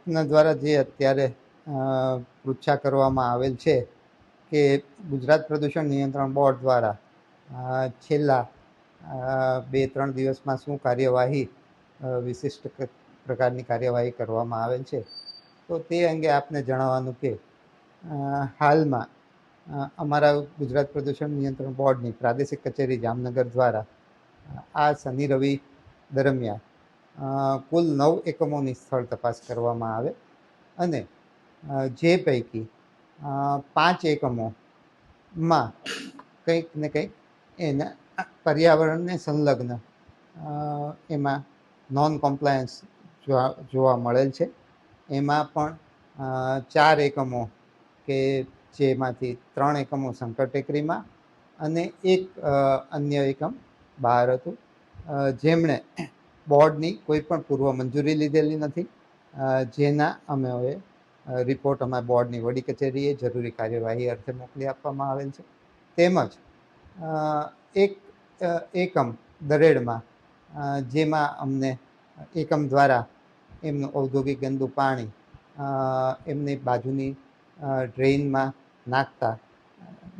આપના દ્વારા જે અત્યારે પૃચ્છા કરવામાં આવેલ છે કે ગુજરાત પ્રદૂષણ નિયંત્રણ બોર્ડ દ્વારા છેલ્લા 2-3 દિવસમાં શું કાર્યવાહી વિશિષ્ટ પ્રકારની કાર્યવાહી કરવામાં આવેલ છે, તો તે અંગે આપને જણાવવાનું કે હાલમાં અમારા ગુજરાત પ્રદૂષણ નિયંત્રણ બોર્ડની પ્રાદેશિક કચેરી જામનગર દ્વારા આ શનિ રવિ દરમિયાન કુલ 9 એકમોની સ્થળ તપાસ કરવામાં આવે અને જે પૈકી 5 એકમોમાં કંઈક ને કંઈક એના પર્યાવરણને સંલગ્ન એમાં નોન કોમ્પ્લાયન્સ જોવા મળેલ છે. એમાં પણ 4 એકમો કે જેમાંથી 3 એકમો શંકર ટેકરીમાં અને એક અન્ય એકમ બહાર હતું, જેમણે બોર્ડની કોઈ પણ પૂર્વ મંજૂરી લીધેલી નથી, જેના અમે હવે રિપોર્ટ અમારા બોર્ડની વડી કચેરીએ જરૂરી કાર્યવાહી અર્થે મોકલી આપવામાં આવેલ છે. તેમજ એક એકમ દરેડમાં જેમાં અમને એકમ દ્વારા એમનું ઔદ્યોગિક ગંદુ પાણી એમની બાજુની ડ્રેઇનમાં નાખતા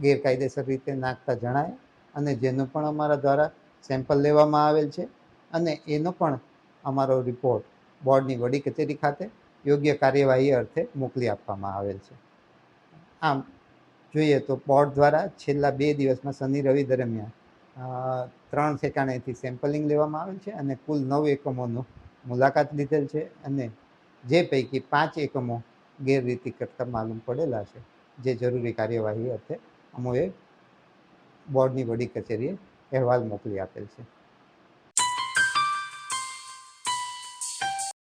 ગેરકાયદેસર રીતે નાખતા જણાય અને જેનું પણ અમારા દ્વારા સેમ્પલ લેવામાં આવેલ છે અને એનો પણ અમારો રિપોર્ટ બોર્ડની વડી કચેરી ખાતે યોગ્ય કાર્યવાહી અર્થે મોકલી આપવામાં આવેલ છે. આમ જોઈએ તો બોર્ડ દ્વારા છેલ્લા 2 દિવસમાં શનિ રવિ દરમિયાન 3 ઠેકાણેથી સેમ્પલિંગ લેવામાં આવેલ છે અને કુલ 9 એકમોનું મુલાકાત લીધેલ છે અને જે પૈકી 5 એકમો ગેરરીતિ કરતા માલુમ પડેલા છે, જે જરૂરી કાર્યવાહી અર્થે અમોએ બોર્ડની વડી કચેરીએ અહેવાલ મોકલી આપેલ છે.